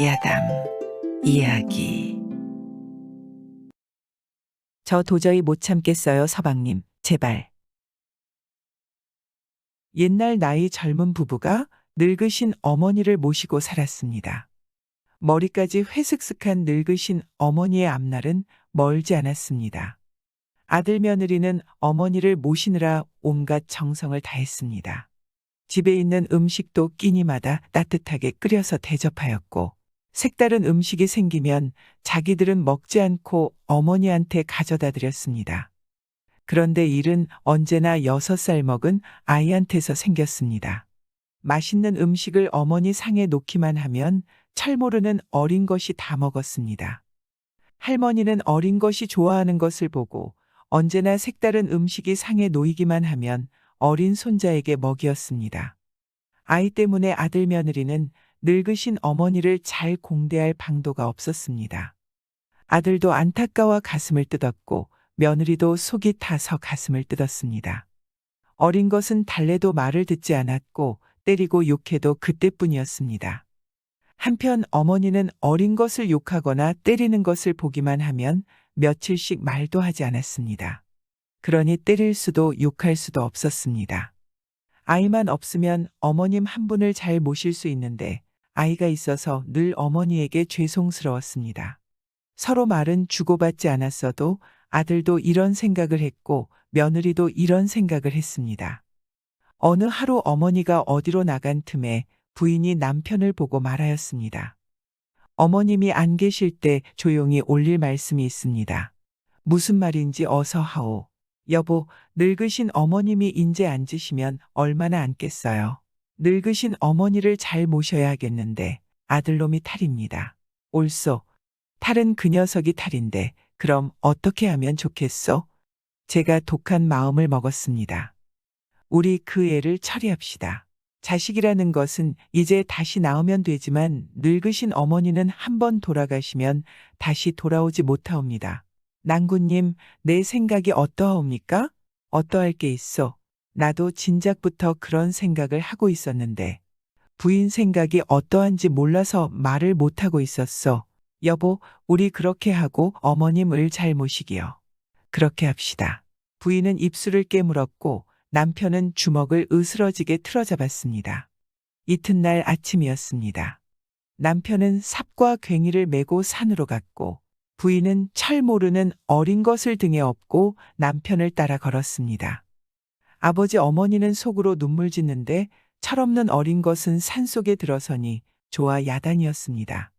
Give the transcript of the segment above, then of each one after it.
야담 이야기. 저 도저히 못 참겠어요, 서방님. 제발. 옛날 나이 젊은 부부가 늙으신 어머니를 모시고 살았습니다. 머리까지 회슥슥한 늙으신 어머니의 앞날은 멀지 않았습니다. 아들 며느리는 어머니를 모시느라 온갖 정성을 다했습니다. 집에 있는 음식도 끼니마다 따뜻하게 끓여서 대접하였고, 색다른 음식이 생기면 자기들은 먹지 않고 어머니한테 가져다 드렸습니다. 그런데 일은 언제나 6살 먹은 아이한테서 생겼습니다. 맛있는 음식을 어머니 상에 놓기만 하면 철모르는 어린 것이 다 먹었습니다. 할머니는 어린 것이 좋아하는 것을 보고 언제나 색다른 음식이 상에 놓이기만 하면 어린 손자에게 먹이었습니다. 아이 때문에 아들 며느리는 늙으신 어머니를 잘 공대할 방도가 없었습니다. 아들도 안타까워 가슴을 뜯었고 며느리도 속이 타서 가슴을 뜯었습니다. 어린 것은 달래도 말을 듣지 않았고 때리고 욕해도 그때뿐이었습니다. 한편 어머니는 어린 것을 욕하거나 때리는 것을 보기만 하면 며칠씩 말도 하지 않았습니다. 그러니 때릴 수도 욕할 수도 없었습니다. 아이만 없으면 어머님 한 분을 잘 모실 수 있는데 아이가 있어서 늘 어머니에게 죄송스러웠습니다. 서로 말은 주고받지 않았어도 아들도 이런 생각을 했고 며느리도 이런 생각을 했습니다. 어느 하루 어머니가 어디로 나간 틈에 부인이 남편을 보고 말하였습니다. 어머님이 안 계실 때 조용히 올릴 말씀이 있습니다. 무슨 말인지 어서 하오. 여보, 늙으신 어머님이 인제 앉으시면 얼마나 앉겠어요. 늙으신 어머니를 잘 모셔야 하겠는데 아들놈이 탈입니다. 옳소. 탈은 그 녀석이 탈인데 그럼 어떻게 하면 좋겠소? 제가 독한 마음을 먹었습니다. 우리 그 애를 처리합시다. 자식이라는 것은 이제 다시 나오면 되지만 늙으신 어머니는 한번 돌아가시면 다시 돌아오지 못하옵니다. 낭구님, 내 생각이 어떠하옵니까? 어떠할 게 있어? 나도 진작부터 그런 생각을 하고 있었는데 부인 생각이 어떠한지 몰라서 말을 못하고 있었어. 여보, 우리 그렇게 하고 어머님을 잘 모시기요. 그렇게 합시다. 부인은 입술을 깨물었고 남편은 주먹을 으스러지게 틀어잡았습니다. 이튿날 아침이었습니다. 남편은 삽과 괭이를 메고 산으로 갔고 부인은 철 모르는 어린 것을 등에 업고 남편을 따라 걸었습니다. 아버지 어머니는 속으로 눈물 짓는데 철없는 어린 것은 산속에 들어서니 좋아 야단이었습니다.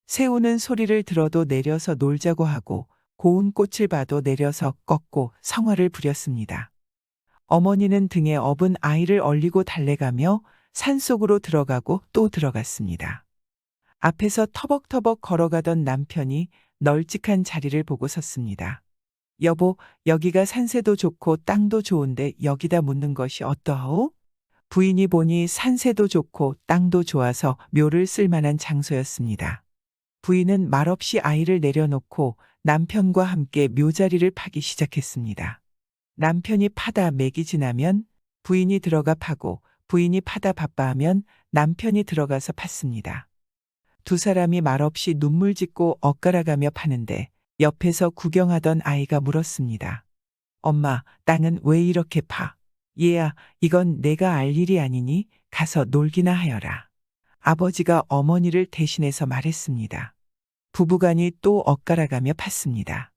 새우는 소리를 들어도 내려서 놀자고 하고 고운 꽃을 봐도 내려서 꺾고 성화를 부렸습니다. 어머니는 등에 업은 아이를 얼리고 달래가며 산속으로 들어가고 또 들어갔습니다. 앞에서 터벅터벅 걸어가던 남편이 널찍한 자리를 보고 섰습니다. 여보, 여기가 산세도 좋고 땅도 좋은데 여기다 묻는 것이 어떠하오? 부인이 보니 산세도 좋고 땅도 좋아서 묘를 쓸만한 장소였습니다. 부인은 말없이 아이를 내려놓고 남편과 함께 묘자리를 파기 시작했습니다. 남편이 파다 맥이 지나면 부인이 들어가 파고 부인이 파다 바빠하면 남편이 들어가서 팠습니다. 두 사람이 말없이 눈물 짓고 엇갈아가며 파는데 옆에서 구경하던 아이가 물었습니다. 엄마, 땅은 왜 이렇게 파? 얘야, 이건 내가 알 일이 아니니 가서 놀기나 하여라. 아버지가 어머니를 대신해서 말했습니다. 부부간이 또 엇갈아가며 팠습니다.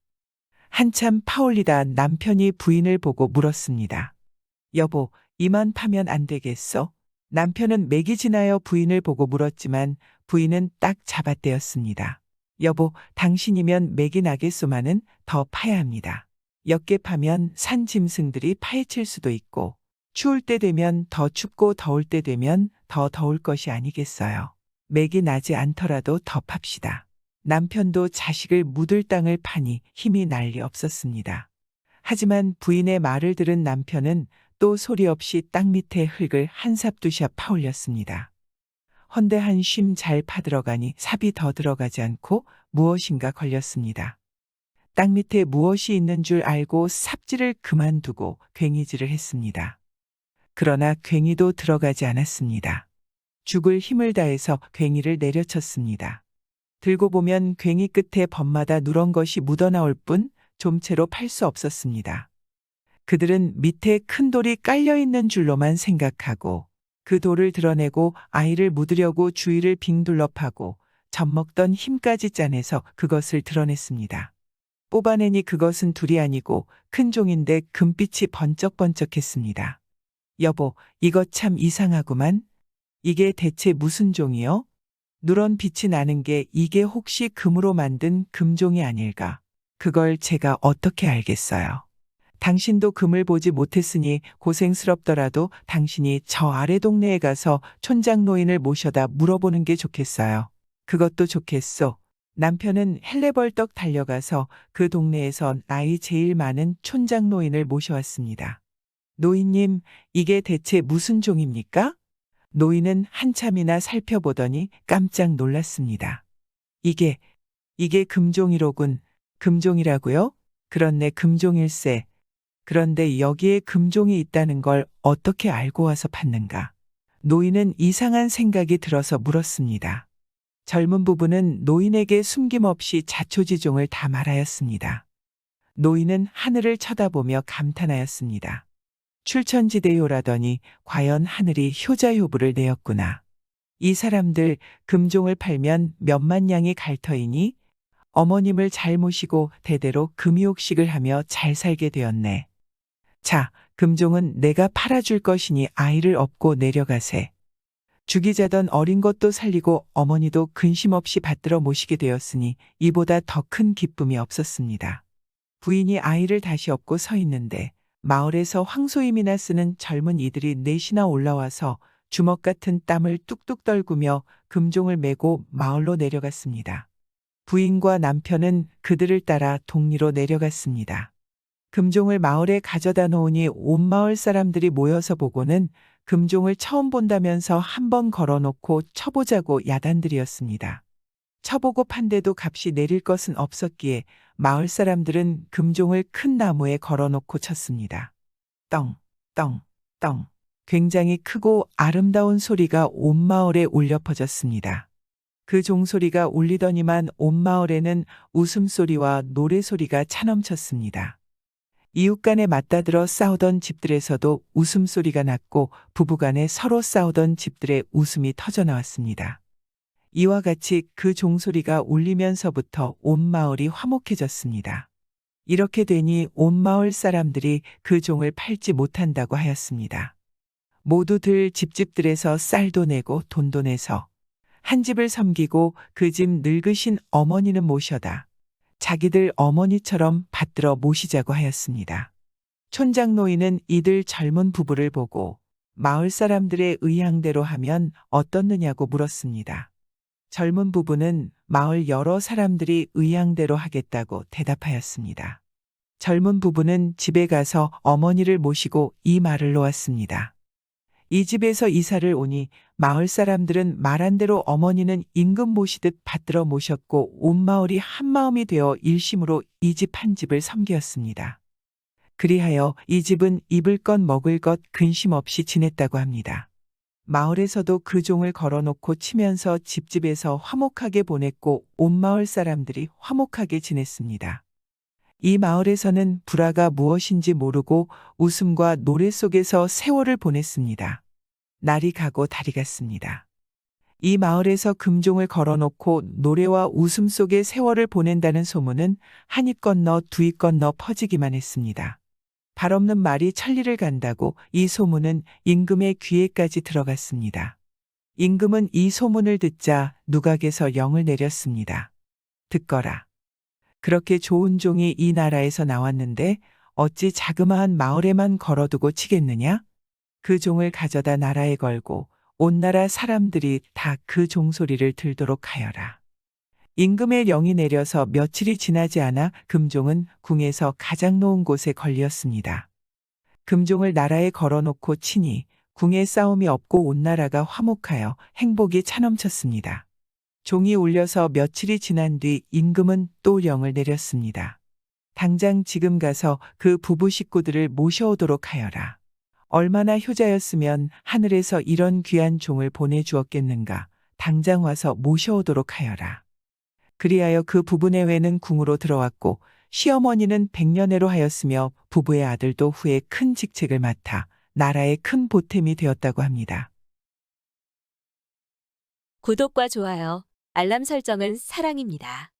한참 파올리다 남편이 부인을 보고 물었습니다. 여보, 이만 파면 안 되겠어? 남편은 맥이 지나여 부인을 보고 물었지만 부인은 딱 잡아떼었습니다. 여보, 당신이면 맥이 나겠소마는 더 파야 합니다. 옅게 파면 산 짐승들이 파헤칠 수도 있고 추울 때 되면 더 춥고 더울 때 되면 더 더울 것이 아니겠어요. 맥이 나지 않더라도 더 팝시다. 남편도 자식을 묻을 땅을 파니 힘이 난리 없었습니다. 하지만 부인의 말을 들은 남편은 또 소리 없이 땅 밑에 흙을 한 삽 두 삽 파올렸습니다. 헌데 한쉼 잘 파들어가니 삽이 더 들어가지 않고 무엇인가 걸렸습니다. 땅 밑에 무엇이 있는 줄 알고 삽질을 그만두고 괭이질을 했습니다. 그러나 괭이도 들어가지 않았습니다. 죽을 힘을 다해서 괭이를 내려쳤습니다. 들고 보면 괭이 끝에 범마다 누런 것이 묻어나올 뿐 좀채로 팔 수 없었습니다. 그들은 밑에 큰 돌이 깔려 있는 줄로만 생각하고 그 돌을 드러내고 아이를 묻으려고 주위를 빙 둘러 파고 젖먹던 힘까지 짜내서 그것을 드러냈습니다. 뽑아내니 그것은 둘이 아니고 큰 종인데 금빛이 번쩍번쩍했습니다. 여보, 이거 참 이상하구만. 이게 대체 무슨 종이요? 누런 빛이 나는 게 이게 혹시 금으로 만든 금종이 아닐까? 그걸 제가 어떻게 알겠어요? 당신도 금을 보지 못했으니 고생스럽더라도 당신이 저 아래 동네에 가서 촌장 노인을 모셔다 물어보는 게 좋겠어요. 그것도 좋겠소. 남편은 헬레벌떡 달려가서 그 동네에서 나이 제일 많은 촌장 노인을 모셔왔습니다. 노인님, 이게 대체 무슨 종입니까? 노인은 한참이나 살펴보더니 깜짝 놀랐습니다. 이게 금종이로군. 금종이라고요? 그렇네, 금종일세. 그런데 여기에 금종이 있다는 걸 어떻게 알고 와서 팠는가? 노인은 이상한 생각이 들어서 물었습니다. 젊은 부부는 노인에게 숨김없이 자초지종을 다 말하였습니다. 노인은 하늘을 쳐다보며 감탄하였습니다. 출천지대요라더니 과연 하늘이 효자효부를 내었구나. 이 사람들 금종을 팔면 몇만 냥이 갈 터이니 어머님을 잘 모시고 대대로 금이옥식을 하며 잘 살게 되었네. 자, 금종은 내가 팔아줄 것이니 아이를 업고 내려가세. 죽이자던 어린 것도 살리고 어머니도 근심 없이 받들어 모시게 되었으니 이보다 더 큰 기쁨이 없었습니다. 부인이 아이를 다시 업고 서 있는데 마을에서 황소임이나 쓰는 젊은 이들이 넷이나 올라와서 주먹 같은 땀을 뚝뚝 떨구며 금종을 메고 마을로 내려갔습니다. 부인과 남편은 그들을 따라 동리로 내려갔습니다. 금종을 마을에 가져다 놓으니 온 마을 사람들이 모여서 보고는 금종을 처음 본다면서 한번 걸어놓고 쳐보자고 야단들이었습니다. 쳐보고 판데도 값이 내릴 것은 없었기에 마을 사람들은 금종을 큰 나무에 걸어놓고 쳤습니다. 떵, 떵, 떵. 굉장히 크고 아름다운 소리가 온 마을에 울려 퍼졌습니다. 그 종소리가 울리더니만 온 마을에는 웃음소리와 노래소리가 차넘쳤습니다. 이웃간에 맞다들어 싸우던 집들에서도 웃음소리가 났고 부부간에 서로 싸우던 집들의 웃음이 터져나왔습니다. 이와 같이 그 종소리가 울리면서부터 온 마을이 화목해졌습니다. 이렇게 되니 온 마을 사람들이 그 종을 팔지 못한다고 하였습니다. 모두들 집집들에서 쌀도 내고 돈도 내서 한 집을 섬기고 그 집 늙으신 어머니는 모셔다 자기들 어머니처럼 받들어 모시자고 하였습니다. 촌장 노인은 이들 젊은 부부를 보고 마을 사람들의 의향대로 하면 어떻느냐고 물었습니다. 젊은 부부는 마을 여러 사람들이 의향대로 하겠다고 대답하였습니다. 젊은 부부는 집에 가서 어머니를 모시고 이 말을 놓았습니다. 이 집에서 이사를 오니 마을 사람들은 말한 대로 어머니는 임금 모시듯 받들어 모셨고 온 마을이 한마음이 되어 일심으로 이 집 한 집을 섬기었습니다. 그리하여 이 집은 입을 것 먹을 것 근심 없이 지냈다고 합니다. 마을에서도 그 종을 걸어놓고 치면서 집집에서 화목하게 보냈고 온 마을 사람들이 화목하게 지냈습니다. 이 마을에서는 불화가 무엇인지 모르고 웃음과 노래 속에서 세월을 보냈습니다. 날이 가고 달이 갔습니다. 이 마을에서 금종을 걸어놓고 노래와 웃음 속에 세월을 보낸다는 소문은 한 입 건너 두 입 건너 퍼지기만 했습니다. 발 없는 말이 천리를 간다고 이 소문은 임금의 귀에까지 들어갔습니다. 임금은 이 소문을 듣자 누각에서 영을 내렸습니다. 듣거라. 그렇게 좋은 종이 이 나라에서 나왔는데 어찌 자그마한 마을에만 걸어두고 치겠느냐? 그 종을 가져다 나라에 걸고 온 나라 사람들이 다 그 종소리를 들도록 하여라. 임금의 영이 내려서 며칠이 지나지 않아 금종은 궁에서 가장 놓은 곳에 걸렸습니다. 금종을 나라에 걸어놓고 치니 궁에 싸움이 없고 온 나라가 화목하여 행복이 차넘쳤습니다. 종이 울려서 며칠이 지난 뒤 임금은 또 영을 내렸습니다. 당장 지금 가서 그 부부 식구들을 모셔오도록 하여라. 얼마나 효자였으면 하늘에서 이런 귀한 종을 보내주었겠는가. 당장 와서 모셔오도록 하여라. 그리하여 그 부부 내외는 궁으로 들어왔고 시어머니는 백년해로 하였으며 부부의 아들도 후에 큰 직책을 맡아 나라의 큰 보탬이 되었다고 합니다. 구독과 좋아요, 알람 설정은 사랑입니다.